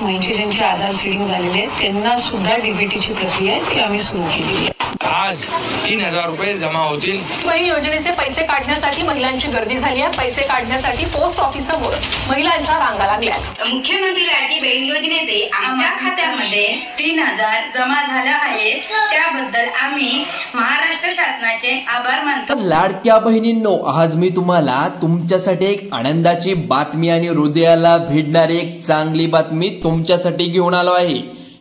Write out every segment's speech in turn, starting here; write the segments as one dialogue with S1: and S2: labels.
S1: म्हणजे ज्यांचे आधार सीडिंग झालेले आहेत त्यांना सुद्धा डीबीटीची प्रक्रिया आहे ती आम्ही सुरू केलेली आहे।
S2: आज 3000 रुपये जमा होतील।
S3: बहीण योजनेचे पैसे काढण्यासाठी महिलांची गर्दी झाली आहे। पैसे काढण्यासाठी पोस्ट ऑफिस समोर महिलांच्या रांगा लागल्या।
S4: मुख्यमंत्री लाडकी बहीण योजनेचे आमच्या खात्यामध्ये 3000 जमा झाले आहेत, त्याबद्दल आम्ही महाराष्ट्र शासनाचे आभार मानतो।
S5: लाडक्या बहिणींनो, आज मी तुम्हाला तुमच्यासाठी एक आनंदाची बातमी आणि हृदयाला भिडणारी एक चांगली बातमी तुमच्यासाठी घेऊन आलो आहे,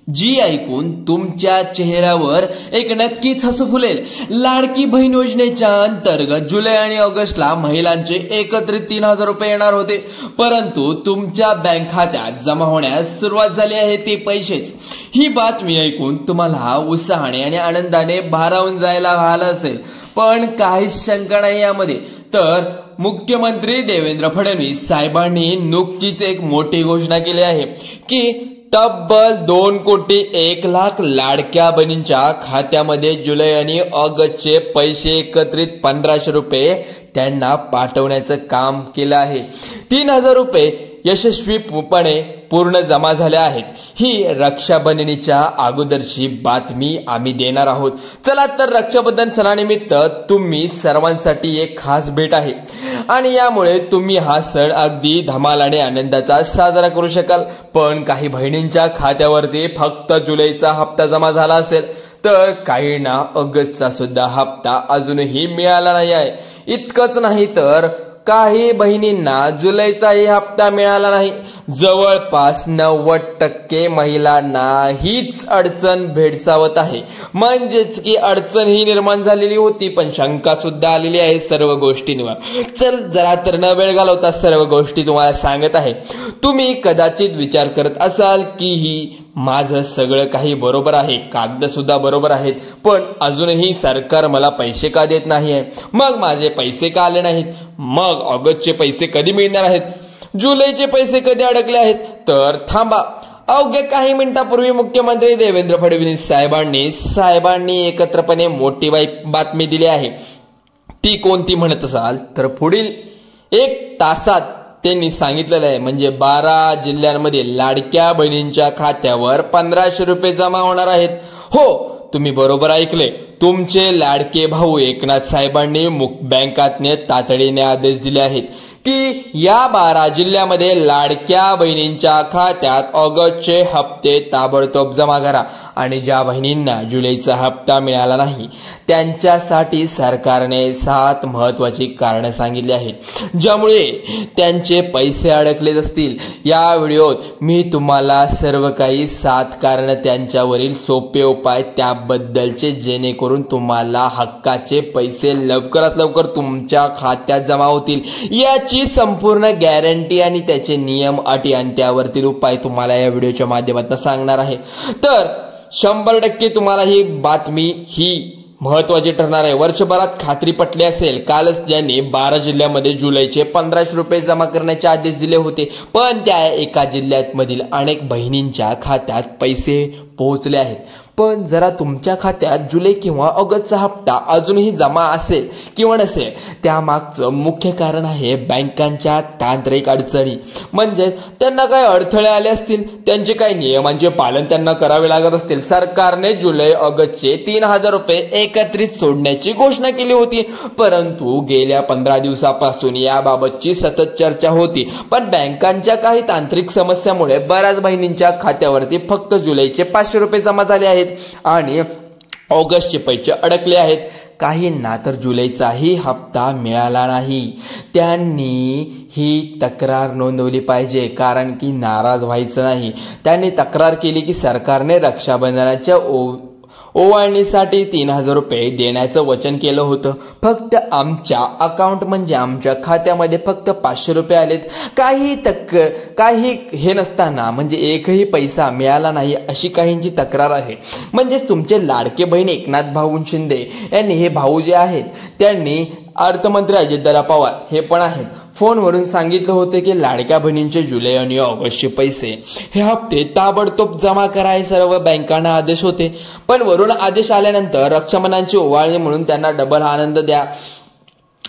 S5: जी ऐकून तुमच्या चेहऱ्यावर एक नक्कीच हसू फुलेल। लाडकी बहीण योजनेच्या अंतर्गत जुलै आणि ऑगस्टला महिलांचे एकत्रित 3000 रुपये येणार होते, परंतु तुमच्या बँक खात्यात जमा होण्यास सुरुवात झाली आहे ते पैसेच। ही बातमी ऐकून तुम्हाला उत्साहाने आणि आनंदाने भारावून जायला झालं असेल, पण काहीच शंका नाही यामध्ये। तर मुख्यमंत्री देवेंद्र फडणवीस साहेबांनी नुकतीच एक मोठी घोषणा केली आहे की तब्बल 2,01,00,000 लाडक्या बहिणींच्या खात्यामध्ये जुलै आणि ऑगस्टचे पैसे एकत्रित 1500 रुपये त्यांना पाठवण्याचं काम केलं आहे। 3000 रुपये यशस्वीपणे पूर्ण जमा झाले आहेत। ही रक्षाबंधनीच्या अगोदरची बातमी आम्ही देणार आहोत। चला तर रक्षाबंधन सणानिमित्त तुम्ही सर्वांसाठी एक खास भेट आहे आणि यामुळे तुम्ही हा सण अगदी धमाल आणि आनंदाचा साजरा करू शकाल। पण काही बहिणींच्या खात्यावरती फक्त जुलैचा हप्ता जमा झाला असेल, तर काहींना ऑगस्टचा सुद्धा हप्ता अजूनही मिळाला नाही आहे। इतकंच नाही तर काही बहिणींना जुलैचाही हप्ता मिळाला नाही। जवळपास 90% महिलांना हीच अडचण भेडसावत आहे, म्हणजेच की अडचण ही निर्माण झालेली होती, पण शंका सुद्धा आलेली आहे सर्व गोष्टींवर। चल जरा तर न वेळ घालवता सर्व गोष्टी तुम्हाला सांगत आहे। तुम्ही कदाचित विचार करत असाल की ही माझं सगळं काही बरोबर आहे, कागद सुद्धा बरोबर आहेत, पण अजूनही सरकार मला पैसे का देत नाहीये, मग माझे पैसे का आले नाहीत, मग ऑगस्टचे पैसे कधी मिळणार आहेत, जुलैचे पैसे कधी अडकले आहेत। तर थांबा, अवघ्या काही मिनिटांपूर्वी मुख्यमंत्री देवेंद्र फडणवीस साहेबांनी एकत्रपणे मोठी बातमी दिली आहे। ती कोणती म्हणत असाल तर पुढील 1 तासात त्यांनी सांगितलेलं आहे, म्हणजे 12 जिल्ह्यांमध्ये लाडक्या बहिणींच्या खात्यावर 1500 रुपये जमा होणार आहेत। हो, तुम्ही बरोबर ऐकले, तुमचे लाडके भाऊ एकनाथ साहेबांनी बँकातने तातडीने आदेश दिले आहेत की या 12 जिल्ह्यामध्ये लाडक्या बहिणींच्या खात्यात ऑगस्टचे हप्ते ताबडतोब जमा करा आणि ज्या बहिणींना जुलैचा हप्ता मिळाला नाही त्यांच्यासाठी सरकारने 7 महत्वाची कारणं सांगितली आहेत ज्यामुळे त्यांचे पैसे अडकले असतील। या व्हिडिओत मी तुम्हाला सर्व काही 7 कारण त्यांच्यावरील सोपे उपाय त्याबद्दलचे, जेणेकरून तुम्हाला हक्काचे पैसे लवकरात लवकर तुमच्या खात्यात जमा होतील याची संपूर्ण गॅरंटी आणि त्याचे नियम, अटी आणि त्यावरतील उपाय तुम्हाला या व्हिडिओच्या माध्यमातून सांगणार आहे। तर 100% तुम्हाला ही बातमी ही महत्वाची ठरणार आहे। वर्षभरात खात्री पटली असेल, कालच ज्यांनी 12 जिल्ह्यामध्ये जुलैचे 1500 रुपये जमा करण्याचे आदेश दिले होते, पण त्या एका जिल्ह्यामधील अनेक बहिणींच्या खात्यात पैसे पोहोचले आहेत। पण जरा तुमच्या खात्यात जुलै किंवा ऑगस्टचा हप्ता अजूनही जमा असेल किंवा नसेल, त्यामागचं मुख्य कारण आहे बँकांच्या तांत्रिक अडचणी। म्हणजे त्यांना काही अडथळे आले असतील, त्यांचे काही नियमांचे पालन त्यांना करावे लागत असतील। सरकारने जुलै ऑगस्टचे 3000 रुपये एकत्रित सोडण्याची घोषणा केली होती, परंतु गेल्या 15 दिवसापासून याबाबतची सतत चर्चा होती, पण बँकांच्या काही तांत्रिक समस्यामुळे बऱ्याच बहिणींच्या खात्यावरती फक्त जुलैचे 500 रुपये जमा झाले आहेत आणि ऑगस्टचे पैसे अडकले आहेत। काहींना तर जुलैचाही हप्ता मिळाला नाही। त्यांनी ही तक्रार नोंदवली पाहिजे, कारण की नाराज व्हायचं नाही। त्यांनी तक्रार केली की सरकारने रक्षाबंधनाच्या ओवाळणीसाठी 3000 रुपये देण्याचं वचन केलं होतं, फक्त आमच्या अकाउंट म्हणजे आमच्या खात्यामध्ये फक्त 500 रुपये आलेत। काही हे नसताना म्हणजे एकही पैसा मिळाला नाही अशी काहींची तक्रार आहे। म्हणजेच तुमचे लाडके बहीण एकनाथ भाऊ शिंदे यांनी, हे भाऊ जे आहेत त्यांनी अर्थमंत्री अजितदादा पवार हे पण आहेत, फोनवरून सांगितलं होतं की लाडक्या बहिणींचे जुलै आणि ऑगस्टचे पैसे हे हप्ते ताबडतोब जमा कराय सर्व बँकांना आदेश होते। पण वरून आदेश आल्यानंतर रक्षाबंधनाची ओवाळणी म्हणून त्यांना डबल आनंद द्या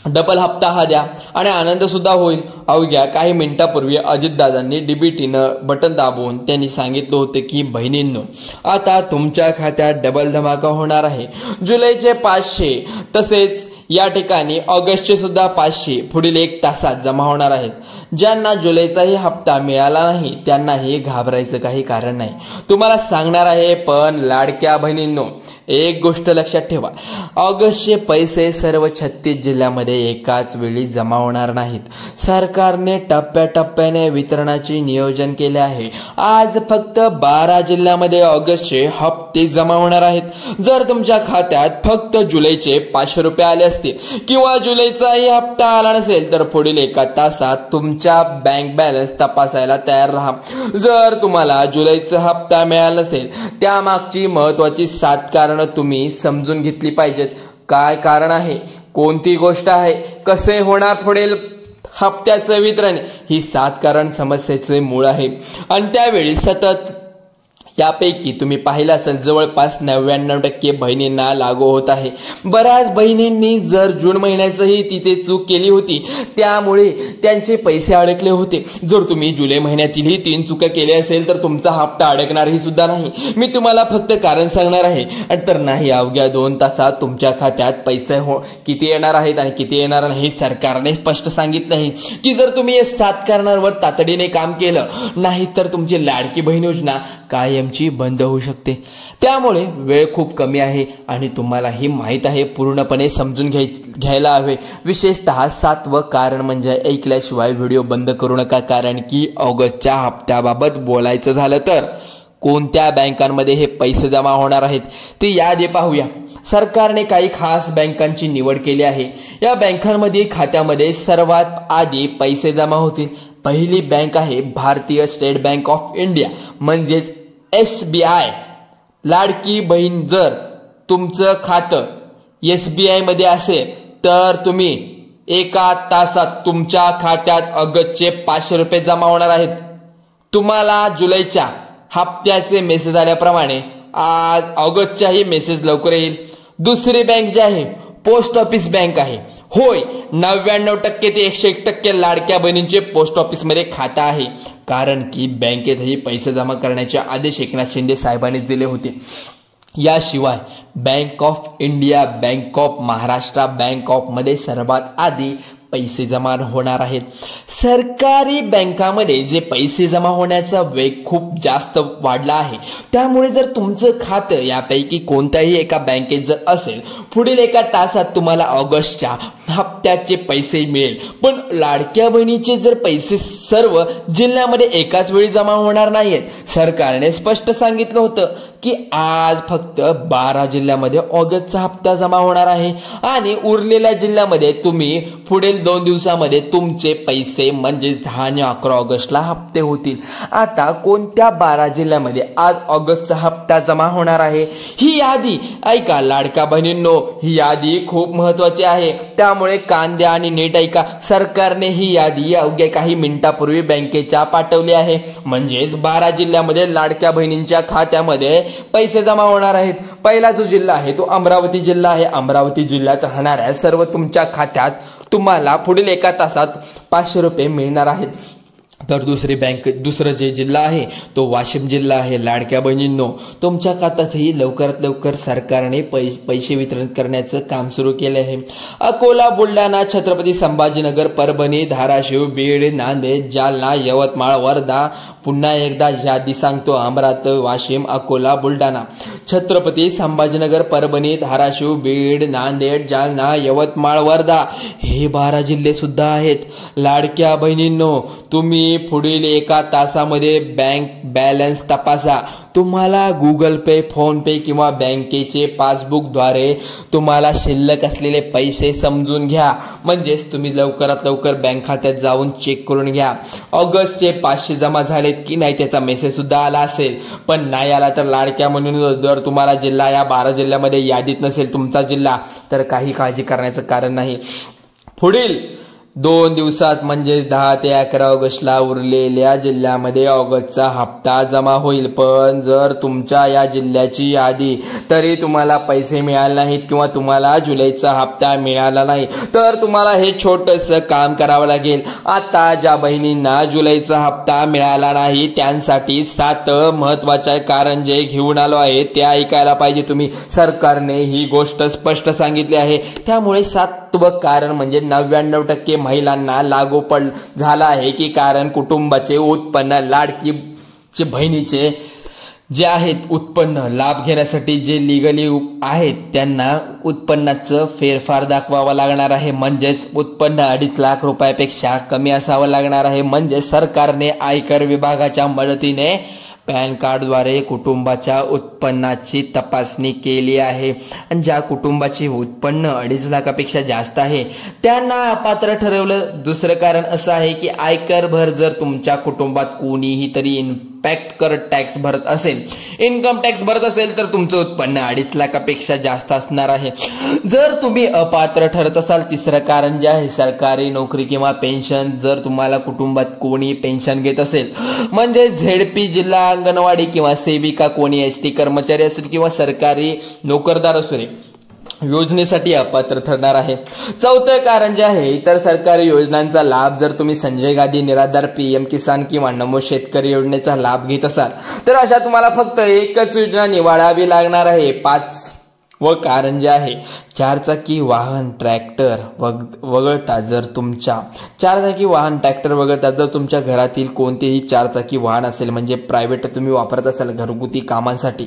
S5: डबल हप्ता हा द्या आणि आनंद सुद्धा होईल. अवघ्या काही मिनिटापूर्वी अजितदादांनी डीबीटीनं बटन दाबून त्यांनी सांगितलं होतं की बहिणींनो, आता तुमच्या खात्यात डबल धमाका होणार आहे. जुलैचे 500 तसेच या ठिकाणी ऑगस्टचे सुद्धा 500 पुढील 1 तासात जमा होणार आहेत. ज्यांना जुलैचाही हप्ता मिळाला नाही त्यांनाही घाबरायचं काही कारण नाही. तुम्हाला सांगणार आहे, पण लाडक्या बहिणींनो एक गोष्ट लक्षात ठेवा, ऑगस्टचे पैसे सर्व 36 जिल्ह्यामध्ये एकाच वेळी जमा होणार नाहीत. सरकारने टप्प्याटप्प्याने वितरणाचे नियोजन केले आहे. आज फक्त 12 जिल्ह्यामध्ये ऑगस्टचे हप्ते जमा होणार आहेत. जर तुमच्या खात्यात फक्त जुलैचे 500 रुपये आले असतील किंवा जुलैचाही हप्ता आला नसेल तर पुढील 1 तासात तुमच्या बँक बॅलन्स तपासायला तयार राहा. जर तुम्हाला जुलैचा हप्ता मिळाला नसेल त्यामागची महत्वाची 7 कारणं तुम्ही समजून घेतली पाहिजेत. काय कारण आहे, कोणती गोष्ट आहे, कसे होणार पुढील हप्त्याचं वितरण, ही 7 कारण समस्येचे मूळ आहे. आणि त्यावेळी सतत यापैकी तुम्ही पाहिलं असेल जवळपास 99% बहिणींना लागू होत आहे. बऱ्याच बहिणींनी जर जून महिन्याचंही तिथे चूक केली होती त्यामुळे त्यांचे पैसे अडकले होते. जर तुम्ही जुलै महिन्यातीलही 3 चुका केल्या असेल तर तुमचा हप्ता अडकणारही सुद्धा नाही. मी तुम्हाला फक्त कारण सांगणार आहे. तर नाही, अवघ्या 2 तासात तुमच्या खात्यात पैसे किती येणार आहेत आणि किती येणार नाही सरकारने स्पष्ट सांगितलं आहे की जर तुम्ही या 7 कारणांवर तातडीने काम केलं नाही तर तुमची लाडकी बहीण योजना कायमची बंद होऊ शकते. त्यामुळे वेळ खूप कमी आहे आणि तुम्हाला ही माहीत आहे, पूर्णपणे समजून घ्यायला हवे. विशेषतः 7वं कारण म्हणजे ऐकल्याशिवाय व्हिडिओ बंद करू नका. कारण की ऑगस्टच्या हप्त्याबाबत बोलायचं झालं तर कोणत्या बँकांमध्ये हे पैसे जमा होणार आहेत ते यादी पाहूया. सरकारने काही खास बँकांची निवड केली आहे. या बँकांमध्ये खात्यामध्ये सर्वात आधी पैसे जमा होतील. पहिली बँक आहे भारतीय स्टेट बँक ऑफ इंडिया म्हणजेच SBI. लाडकी बहीण, जर तुमचं खातं SBI मध्ये असेल तर तुम्ही 1 तासात तुमच्या खात्यात ऑगस्टचे 500 रुपये जमा होणार आहेत. तुम्हाला जुलैच्या हप्त्याचे मेसेज आल्याप्रमाणे आज ऑगस्टचाही मेसेज लवकर येईल. दुसरी बँक जी आहे पोस्ट ऑफिस बँक आहे. होय, 99% ते 101% लाडक्या बहिणींचे पोस्ट ऑफिस मध्ये खातं आहे. कारण की बँकेतही पैसे जमा करण्याचे आदेश एकनाथ शिंदे साहेबांनी दिले होते. याशिवाय bank of India, bank of Maharashtra, bank of मध्ये सर्वात आधी पैसे जमा होणार आहेत. सरकारी बँकामध्ये जे पैसे जमा होण्याचा वेग खूप जास्त वाढला आहे. त्यामुळे जर तुमचं खातं यापैकी कोणत्याही एका बँकेत जर असेल पुढील 1 तासात तुम्हाला ऑगस्टच्या हप्त्याचे पैसे मिळेल. पण लाडक्या बहिणीचे जर पैसे सर्व जिल्ह्यामध्ये एकाच वेळी जमा होणार नाहीत. सरकारने स्पष्ट सांगितलं होतं की आज फक्त 12 जिल्ह्यामध्ये ऑगस्टचा हप्ता जमा होणार आहे आणि उरलेल्या जिल्ह्यामध्ये तुम्ही पुढील 2 दिवसामध्ये तुमचे पैसे म्हणजे 10 आणि 11 ऑगस्टला हप्ते होतील. आता कोणत्या 12 जिल्ह्यामध्ये आज ऑगस्टचा हप्ता जमा होणार आहे ही यादी ऐका लाडक्या बहिणींनो, ही यादी खूप महत्वाची आहे. त्यामुळे कान द्या आणि नीट ऐका. सरकारने ही यादी अवघ्या काही मिनिटापूर्वी बँकेच्या पाठवली आहे. म्हणजेच 12 जिल्ह्यामध्ये लाडक्या बहिणींच्या खात्यामध्ये पैसे जमा होणार आहेत. पहिला जो जिल्हा आहे तो अमरावती जिल्हा आहे. अमरावती जिल्ह्यात राहणाऱ्या सर्व तुमच्या खात्यात तुम्हाला पुढील 1 तासात 500 रुपये मिळणार आहेत. तर दुसरं जे जिल्हा आहे तो वाशिम जिल्हा आहे. लाडक्या बहिणींनो, तुमच्या खात्यातही लवकरात लवकर सरकारने पैसे वितरण करण्याचं काम सुरू केले आहे. अकोला, बुलढाणा, छत्रपती संभाजीनगर, परभणी, धाराशिव, बीड, नांदेड, जालना, यवतमाळ, वर्धा. पुन्हा एकदा यादी सांगतो, अमरावती, वाशिम, अकोला, बुलढाणा, छत्रपती संभाजीनगर, परभणी, धाराशिव, बीड, नांदेड, जालना, यवतमाळ, वर्धा हे 12 जिल्हे सुद्धा आहेत. लाडक्या बहिणींनो, तुम्ही पुढील 1 तासामध्ये बँक बॅलन्स तपासा. तुम्हाला गुगल पे, फोन पे किंवा बँकेचे पासबुकद्वारे तुम्हाला शिल्लक असलेले पैसे समजून घ्या. म्हणजेच तुम्ही लवकरात लवकर बँक खात्यात जाऊन चेक करून घ्या ऑगस्टचे 500 जमा झालेत की नाही. त्याचा मेसेज सुद्धा आला असेल, पण नाही आला तर लाडक्या म्हणून जर तुम्हाला जिल्हा या 12 जिल्ह्यामध्ये यादीत नसेल तुमचा जिल्हा तर काही काळजी करण्याचं कारण नाही. पुढील 2 दिवसात म्हणजे 10 ते 11 ऑगस्टला उरलेल्या जिल्ह्यामध्ये ऑगस्टचा हप्ता जमा होईल. पण जर तुमच्या या जिल्ह्याची यादी तरी तुम्हाला पैसे मिळाले नाहीत किंवा तुम्हाला जुलैचा हप्ता मिळाला नाही तर तुम्हाला हे छोटंसं काम करावं लागेल. आता ज्या बहिणींना जुलैचा हप्ता मिळाला नाही त्यांसाठी 7 महत्वाचे कारण जे घेऊन आलो आहे ते ऐकायला पाहिजे तुम्ही. सरकारने ही गोष्ट स्पष्ट सांगितली आहे. त्यामुळे 7वं कारण म्हणजे 99% महिलांना लागू झाला आहे की कारण कुटुंबाचे उत्पन्न लाडकी बहिणीचे जे आहेत उत्पन्न लाभ घेण्यासाठी जे लिगली आहेत त्यांना उत्पन्नाचं फेरफार दाखवावा लागणार आहे. म्हणजेच उत्पन्न 2.5 लाख रुपयापेक्षा कमी असावं लागणार आहे. म्हणजे सरकारने आयकर विभागाच्या मदतीने पॅन कार्डद्वारे कुटुंबाच्या उत्पन्नाची तपासणी केली आहे. आणि ज्या कुटुंबाचे उत्पन्न 2.5 लाखापेक्षा जास्त आहे त्यांना अपात्र ठरवलं. दुसरं कारण असं आहे की आयकर भर जर तुमच्या कुटुंबात कोणीही तरी इनकम टॅक्स भरत असेल तर तुमचं उत्पन्न 2.5 लाखापेक्षा जास्त असणार आहे. जर तुम्ही अपात्र ठरत असाल, तिसरं कारण जे आहे सरकारी नोकरी किंवा पेन्शन, जर तुम्हाला कुटुंबात कोणी पेन्शन घेत असेल म्हणजे झेडपी, जिल्हा अंगणवाडी किंवा सेविका, कोणी एसटी कर्मचारी असेल किंवा सरकारी नोकरदार असेल योजनेसाठी अपात्र ठरणार आहे. 4थं कारण जे आहे इतर सरकारी योजनांचा लाभ जर तुम्ही संजय गांधी निराधार, PM किसान किंवा नमो शेतकरी योजनेचा लाभ घेत असाल तर अशा तुम्हाला फक्त एकच योजना निवडावी लागणार आहे. 5वं कारण जे आहे 4चाकी वाहन ट्रॅक्टर वगळता जर तुमच्या 4चाकी वाहन ट्रॅक्टर वगळता जर तुमच्या घरातील कोणतेही 4चाकी वाहन असेल म्हणजे प्रायव्हेट तुम्ही वापरत असाल घरगुती कामांसाठी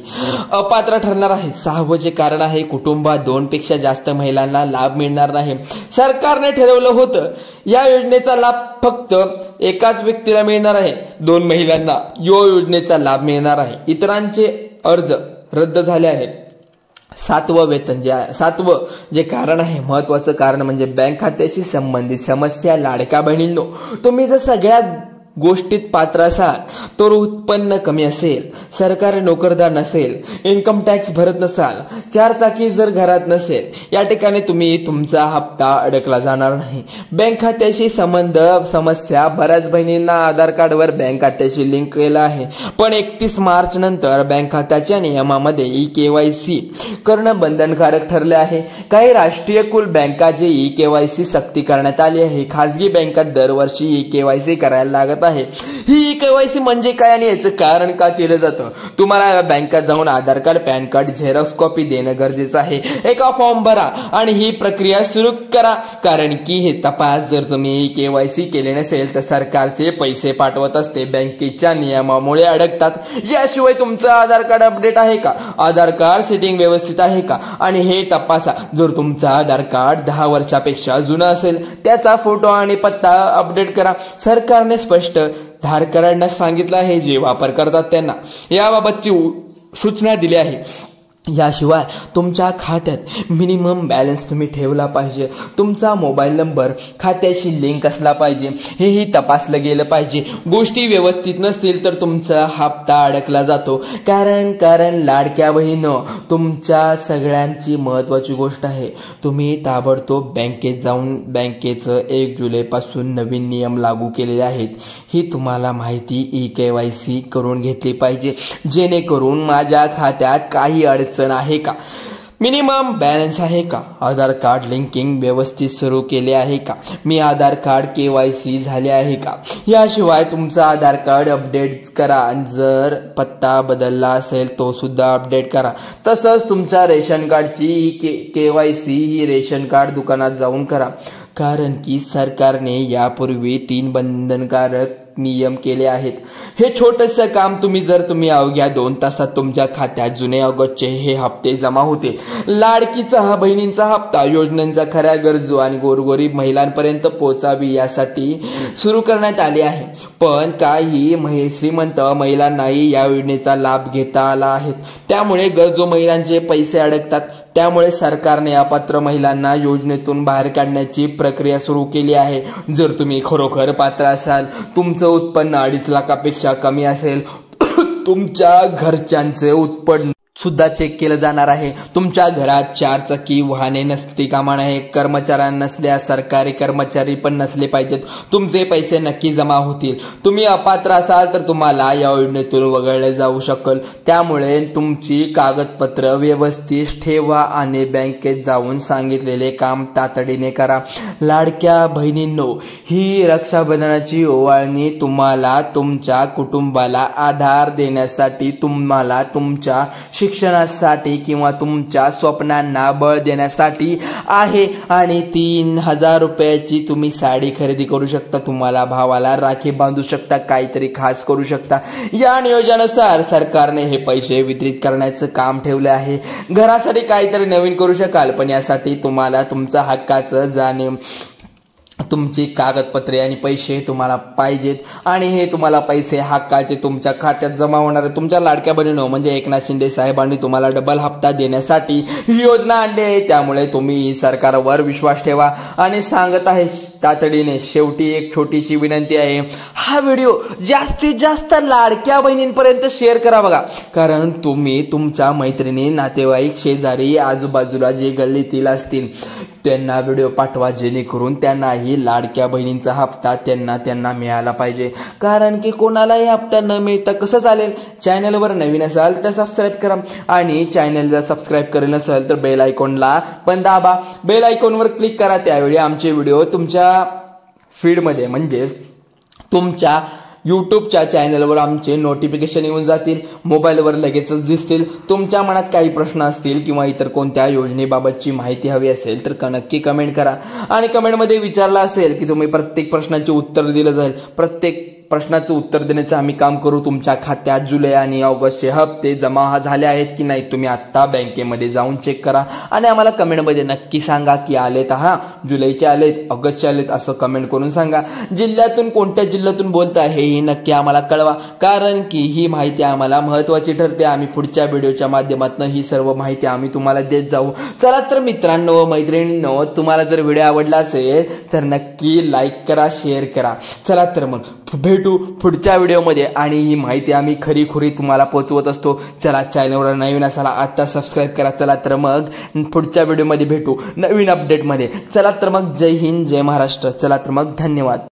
S5: अपात्र ठरणार आहे. 6वं जे कारण आहे कुटुंबात 2 पेक्षा जास्त महिलांना लाभ मिळणार नाही. सरकारने ठरवलं होतं या योजनेचा लाभ फक्त एकाच व्यक्तीला मिळणार आहे, 2 महिलांना या योजनेचा लाभ मिळणार आहे. इतरांचे अर्ज रद्द झाले आहेत. 7वं जे कारण आहे महत्वाचं कारण म्हणजे बँक खात्याशी संबंधित समस्या. लाडक्या बहिणींनो, तुम्ही जर सगळ्या गोष्टीत पात्र असाल तर उत्पन्न कमी असेल, सरकारी नोकरदार नसेल, इन्कम टॅक्स भरत नसाल, 4चाकी जर घरात नसेल, या ठिकाणी तुमचा हप्ता अडकला जाणार नाही. बँक खात्याशी समस्या, बऱ्याच बहिणींना आधार कार्डवर बँक खात्याशी लिंक केलं आहे पण 31 मार्च नंतर बँक खात्याच्या नियमामध्ये EKYC करणं बंधनकारक ठरले आहे. काही राष्ट्रीयकृत बँकाचे EKYC सक्ती करण्यात आली आहे. खासगी बँकात दरवर्षी EKYC करायला लागत आहे. ही EKYC म्हणजे काय आणि याचं कारण का केलं जातं? तुम्हाला बँकेत जाऊन Aadhaar card, PAN card xerox copy देणं गरजेचं आहे. एका फॉर्म भरा आणि ही प्रक्रिया सुरू करा. कारण की हे तपास जर तुम्ही EKYC केले नसेल तर सरकारचे पैसे पाठवत असते बँकेच्या नियमामुळे अडकतात. याशिवाय तुमचं आधार कार्ड अपडेट आहे का, आधार कार्ड सेटिंग व्यवस्थित आहे का आणि हे तपासा. जर तुमचं आधार कार्ड 10 वर्षापेक्षा जुनं असेल त्याचा फोटो आणि पत्ता अपडेट करा. सरकारने स्पष्ट धारकऱ्यांना सांगितलं आहे जे वापर करतात त्यांना याबाबतची सूचना दिली आहे. याशिवाय तुमच्या खात्यात मिनिमम बॅलन्स तुम्ही ठेवला पाहिजे. तुमचा मोबाईल नंबर खात्याशी लिंक असला पाहिजे. हेही तपासलं गेलं पाहिजे. गोष्टी व्यवस्थित नसतील तर तुमचा हप्ता अडकला जातो. कारण लाडक्या बहिणीनं तुमच्या सगळ्यांची महत्वाची गोष्ट आहे, तुम्ही ताबडतोब बँकेत जाऊन बँकेचं 1 जुलैपासून नवीन नियम लागू केलेले आहेत ही तुम्हाला माहिती EKYC करून घेतली पाहिजे जेणेकरून माझ्या खात्यात काही अडचण आहे का, मिनिमम बॅलन्स आहे का, आधार कार्ड लिंकिंग व्यवस्थित सुरू केले आहे का, मी आधार कार्ड KYC झाले आहे का. याशिवाय तुमचा आधार कार्ड अपडेट करा. जर पत्ता बदलला असेल तो सुद्धा अपडेट करा. तसंच तुमच्या रेशन कार्डची KYC ही रेशन कार्ड दुकानात जाऊन करा. कारण की सरकारने यापूर्वी 3 बंधनकारक नियम केले आहेत. हे छोटंसं काम तुम्ही अवघ्या 2 तासात तुमच्या खात्यात जुने ऑगस्टचे हे हप्ते जमा होतील. लाडकीचा बहिणींचा हप्ता योजनेचा खऱ्या गरजू आणि गोरगरीब महिलांपर्यंत पोहोचावी यासाठी सुरू करण्यात आले आहे. पण काही श्रीमंत महिलांनाही या योजनेचा लाभ घेता आला आहे. त्यामुळे गरजू महिलांचे पैसे अडकतात. त्यामुळे सरकारने अपात्र महिलांना योजनेतून बाहेर काढण्याची प्रक्रिया सुरू केली आहे. जर तुम्ही खरोखर पात्र असाल, तुमचं उत्पन्न 2.5 लाखापेक्षा कमी असेल, तुमच्या घरच्यांचे उत्पन्न सुद्धा चेक केलं जाणार आहे। तुमच्या घरात 4 चाकी वाहने नसती कामा नये, कर्मचाऱ्यांना नसल्या, सरकारी कर्मचारी पण नसले पाहिजेत, तुमचे पैसे नक्की जमा होतील। तुम्ही अपात्र असाल तर तुम्हाला या योजनेतून वगळले जाऊ शकेल, त्यामुळे तुमची कागदपत्र व्यवस्थित ठेवा आणि बँकेत जाऊन सांगितलेले काम तातडीने करा। लाडक्या बहिणींनो, ही रक्षाबंधनाची ओवाळणी तुम्हाला तुमच्या कुटुंबाला आधार देण्यासाठी, तुम्हाला तुमच्या शिक्षणासाठी किंवा तुमच्या स्वप्नांना बळ देण्यासाठी आहे आणि 3000 रुपयाची तुम्ही साडी खरेदी करू शकता, तुम्हाला भावाला राखी बांधू शकता, काहीतरी खास करू शकता। या नियोजनानुसार सरकारने हे पैसे वितरित करण्याचं काम ठेवले आहे। घरासाठी काहीतरी नवीन करू शकाल, पण यासाठी तुम्हाला तुमच्या हक्काचं जाणीव, तुमची कागदपत्रे आणि पैसे तुम्हाला पाहिजेत आणि हे तुम्हाला पैसे हक्काचे तुमच्या खात्यात जमा होणार आहे। तुमच्या लाडक्या बहिणींनो, म्हणजे एकनाथ शिंदे साहेबांनी तुम्हाला डबल हप्ता देण्यासाठी ही योजना आणली आहे, त्यामुळे तुम्ही सरकारवर विश्वास ठेवा आणि सांगत आहे तातडीने। शेवटी एक छोटीशी विनंती आहे, हा व्हिडिओ जास्तीत जास्त लाडक्या बहिणींपर्यंत शेअर करा बघा, कारण तुम्ही तुमच्या मैत्रिणी, नातेवाईक, शेजारी, आजूबाजूला जे गल्लीतील असतील त्यांना व्हिडिओ पाठवा, जेणेकरून त्यांनाही लाडक्या बहिणींचा हप्ता त्यांना मिळाला पाहिजे। कारण की कोणालाही हप्ता न मिळता कसं चालेल। चॅनलवर नवीन असाल तर सबस्क्राईब करा आणि चॅनलला सबस्क्राईब करेल नसेल तर बेल आयकॉनला पण दाबा, बेल आयकॉनवर क्लिक करा, त्यावेळी आमचे व्हिडिओ तुमच्या फीडमध्ये म्हणजे तुमच्या यूट्यूबच्या चॅनलवर आमचे नोटिफिकेशन येऊन जातील, मोबाईलवर लगेचच दिसतील। तुमच्या मनात काही प्रश्न असतील किंवा इतर कोणत्या योजनेबाबतची माहिती हवी असेल तर नक्की कमेंट करा आणि कमेंटमध्ये विचारला असेल की तुम्ही प्रत्येक प्रश्नाचे उत्तर दिलं जाईल। प्रत्येक प्रश्नाचं उत्तर देण्याचं आम्ही काम करू। तुमच्या खात्यात जुलै आणि ऑगस्टचे हप्ते जमा झाले आहेत की नाही तुम्ही आत्ता बँकेमध्ये जाऊन चेक करा आणि आम्हाला कमेंटमध्ये नक्की सांगा की आलेत, हा जुलैचे आलेत, ऑगस्टचे आलेत, असं कमेंट करून सांगा। जिल्ह्यातून कोणत्या जिल्ह्यातून बोलता हे नक्की आम्हाला कळवा, कारण की ही माहिती आम्हाला महत्त्वाची ठरते। आम्ही पुढच्या व्हिडिओच्या माध्यमातून ही सर्व माहिती आम्ही तुम्हाला देत जाऊ। चला तर मित्रांनो, मैत्रिणींनो, तुम्हाला जर व्हिडिओ आवडला असेल तर नक्की लाईक करा, शेअर करा। चला तर मग भेटू पुढच्या व्हिडिओमध्ये आणि ही माहिती आम्ही खरी तुम्हाला पोहोचवत असतो। चला, चॅनलवर नवीन असाल आता सबस्क्राईब करा। चला तर मग पुढच्या व्हिडिओमध्ये भेटू नवीन अपडेटमध्ये। चला तर मग जय हिंद, जय महाराष्ट्र। चला तर मग धन्यवाद।